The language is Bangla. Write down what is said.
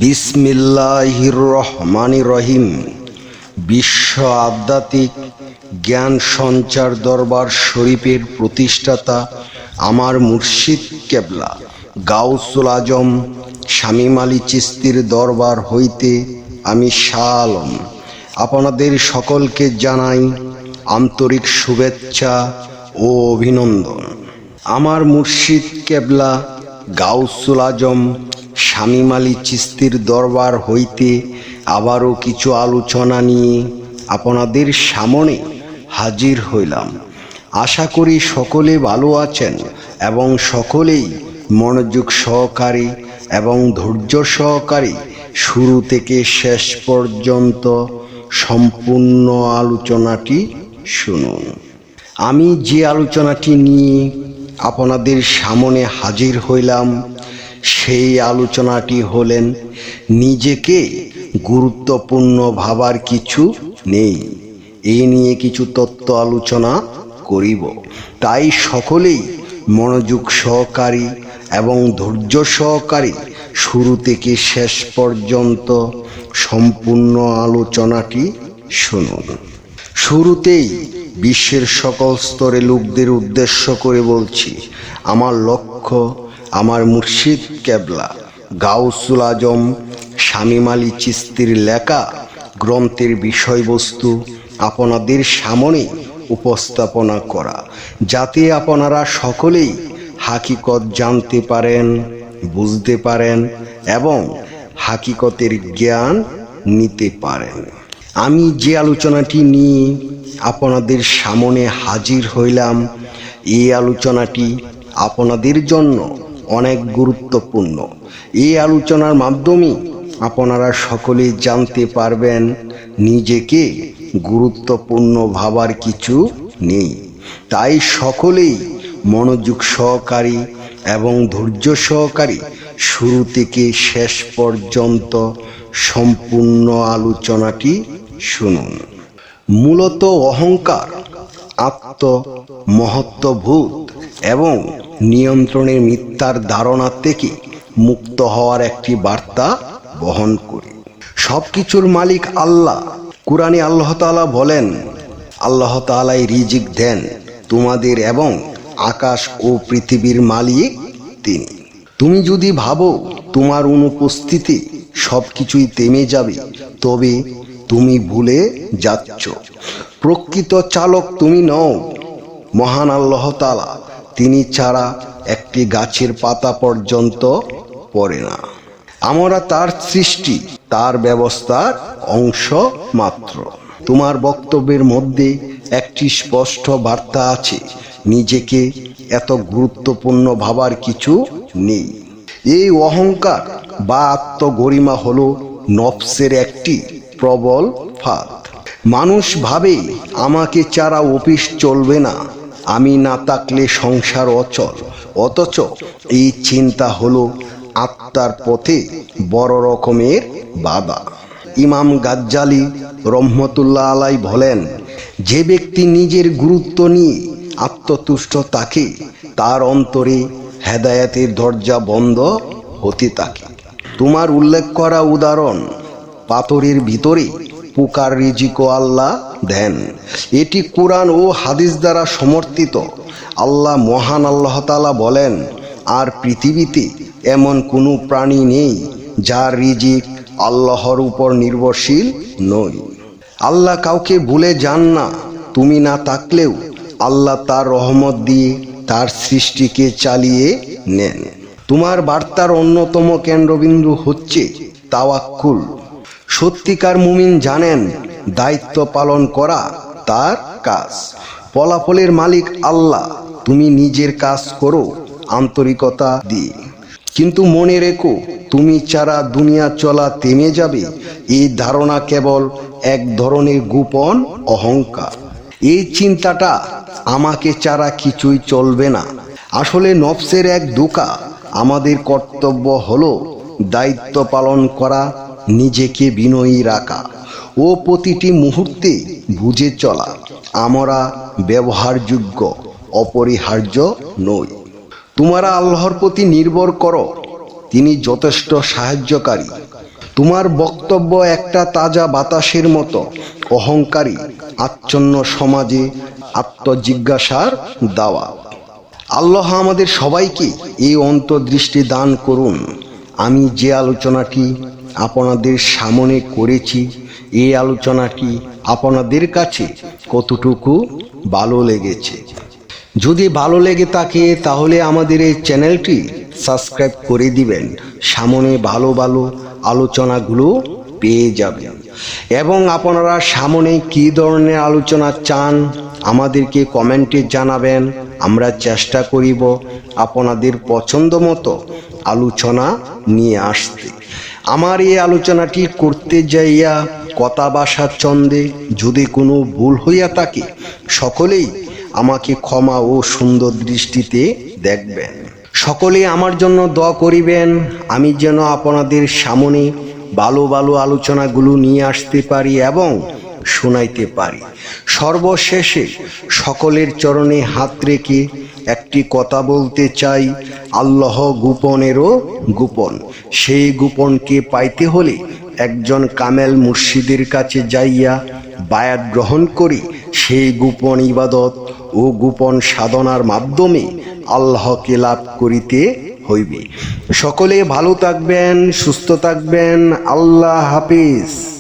বিসমিল্লাহির রহমানির রহিম। বিশ্ব আধ্যাত্মিক জ্ঞান সঞ্চার দরবার শরীফের প্রতিষ্ঠাতা আমার মুর্শিদ কেবলা গাউসুল আজম শামীম আলী চিশতির দরবার হইতে আমি শাহ আলম আপনাদের সকলকে জানাই আন্তরিক শুভেচ্ছা ও অভিনন্দন। আমার মুর্শিদ কেবলা গাউসুল আজম শামীম আলী চিশতির দরবার হইতে আবারও কিছু আলোচনা নিয়ে আপনাদের সামনে হাজির হইলাম। আশা করি সকলে ভালো আছেন এবং সকলেই মনোযোগ সহকারে এবং ধৈর্য সহকারে শুরু থেকে শেষ পর্যন্ত সম্পূর্ণ আলোচনাটি শুনুন। আমি যে আলোচনাটি নিয়ে আপনাদের সামনে হাজির হইলাম সেই আলোচনাটি হলেন নিজেকে গুরুত্বপূর্ণ ভাবার কিছু নেই। এই নিয়ে কিছু তত্ত্ব আলোচনা করিব, তাই সকলেই মনোযোগ সহকারী এবং ধৈর্য সহকারী শুরু থেকে শেষ পর্যন্ত সম্পূর্ণ আলোচনাটি শুনুন। শুরুতেই বিশ্বের সকল স্তরে লোকদের উদ্দেশ্য করে বলছি, আমার লক্ষ্য আমার মুর্শিদ কেবলা গাউসুল আজম শামীম আলী চিশতির লেখা গ্রন্থের বিষয়বস্তু আপনাদের সামনে উপস্থাপনা করা, যাতে আপনারা সকলেই হাকিকত জানতে পারেন, বুঝতে পারেন এবং হাকিকতের জ্ঞান নিতে পারেন। আমি যে আলোচনাটি নিয়ে আপনাদের সামনে হাজির হইলাম, এই আলোচনাটি আপনাদের জন্য অনেক গুরুত্বপূর্ণ। এই আলোচনার মাধ্যমে আপনারা সকলেই জানতে পারবেন নিজেকে গুরুত্বপূর্ণ ভাবার কিছু নেই। তাই সকলেই মনোযোগ সহকারী এবং ধৈর্য সহকারী শুরু থেকে শেষ পর্যন্ত সম্পূর্ণ আলোচনাটি শুনুন। মূলত অহংকার আত্মমহত্ত্ববোধ এবং নিয়ন্ত্রণের মিথ্যার ধারণা থেকে মুক্ত হওয়ার একটি বার্তা বহন করে। সবকিছুর মালিক আল্লাহ। কুরআনে আল্লাহ তাআলা বলেন, আল্লাহ তাআলাই রিজিক দেন তোমাদের এবং আকাশ ও পৃথিবীর মালিক তিনি। তুমি যদি ভাবো তোমার অনুপস্থিতি সবকিছুই থেমে যাবে, তবে তুমি ভুলে যাচ্ছ। প্রকৃত চালক তুমি নও, মহান আল্লাহ তাআলা। তিনি ছাড়া একটি গাছের পাতা পর্যন্ত পড়ে না। আমরা তার সৃষ্টি, তার ব্যবস্থার অংশ মাত্র। তোমার বক্তব্যের মধ্যে একটি স্পষ্ট বার্তা আছে, নিজেকে এত গুরুত্বপূর্ণ ভাবার কিছু নেই। এই অহংকার বা আত্মগরিমা হলো নফসের একটি প্রবল ফাঁদ। মানুষ ভাবে আমাকে ছাড়া অফিস চলবে না, আমি না থাকলে সংসার অচল। অথচ এই চিন্তা হলো আত্মার পথে বড় রকমের বাধা। ইমাম গাজ্জালি রহমতুল্লাহ আলাই বলেন, যে ব্যক্তি নিজের গুরুত্ব নিয়ে আত্মতুষ্ট থাকে, তার অন্তরে হেদায়েতের দরজা বন্ধ হতে থাকে। তোমার উল্লেখ করা উদাহরণ, পাথরের ভিতরে পোকার রিজিকও আল্লাহ দেন। এটি কুরআন ও হাদিস দ্বারা সমর্থিত। আল্লাহ মহান আল্লাহ তাআলা বলেন, আর পৃথিবীতে এমন কোনো প্রাণী নেই যার রিজিক আল্লাহর উপর নির্ভরশীল নয়। আল্লাহ কাউকে ভুলে যান না। তুমি না থাকলেও আল্লাহ তার রহমত দিয়ে তার সৃষ্টিকে চালিয়ে নেন। তোমার বার্তার অন্যতম কেন্দ্রবিন্দু হচ্ছে তাওয়াক্কুল। সত্যিকার মুমিন জানেন দায়িত্ব পালন করা তার কাজ, ফলাফলের মালিক আল্লাহ। তুমি নিজের কাজ করো আন্তরিকতা দিয়ে, কিন্তু মনে রেখো তুমি ছাড়া দুনিয়া চলা থেমে যাবে। এই ধারণা কেবল এক ধরনের গোপন অহংকার। এই চিন্তাটা আমাকে ছাড়া কিছুই চলবে না আসলে নফসের এক ধোঁকা। আমাদের কর্তব্য হলো দায়িত্ব পালন করা, নিজেকে বিনয়ী রাখা ও প্রতিটি মুহূর্তে বুঝে চলা আমরা ব্যবহারযোগ্য, অপরিহার্য নই। তোমরা আল্লাহর প্রতি নির্ভর করো, তিনি যথেষ্ট সাহায্যকারী। তোমার বক্তব্য একটা তাজা বাতাসের মতো অহংকারী আচ্ছন্ন সমাজে আত্মজিজ্ঞাসার দাওয়াত। আল্লাহ আমাদের সবাইকে এই অন্তর্দৃষ্টি দান করুন। আমি যে আলোচনাটি আপনাদের সামনে করেছি, এই আলোচনাটি আপনাদের কাছে কতটুকু ভালো লেগেছে। যদি ভালো লেগে থাকে তাহলে আমাদের এই চ্যানেলটি সাবস্ক্রাইব করে দিবেন। সামনে ভালো ভালো আলোচনাগুলো পেয়ে যাবেন। এবং আপনারা সামনে কী ধরনের আলোচনা চান আমাদেরকে কমেন্টে জানাবেন। আমরা চেষ্টা করিব আপনাদের পছন্দ মতো আলোচনা নিয়ে আসতে। আমার এই আলোচনাটি করতে যাইয়া কথা ভাষার ছন্দে যদি কোনো ভুল হইয়া থাকে, সকলেই আমাকে ক্ষমা ও সুন্দর দৃষ্টিতে দেখবেন। সকলে আমার জন্য দোয়া করিবেন, আমি যেন আপনাদের সামনে ভালো ভালো আলোচনাগুলো নিয়ে আসতে পারি এবং শোনাইতে পারি। সর্বশেষে সকলের চরণে হাত রেখে একটি কথা বলতে চাই, আল্লাহ গোপনেরও গোপন। সেই গোপনকে পাইতে হলে একজন কামেল মুর্শিদের কাছে যাইয়া বায়াত গ্রহণ করি। সেই গোপন ইবাদত ও গোপন সাধনার মাধ্যমে আল্লাহকে লাভ করিতে হইবে। সকলে ভালো থাকবেন, সুস্থ থাকবেন। আল্লাহ হাফিজ।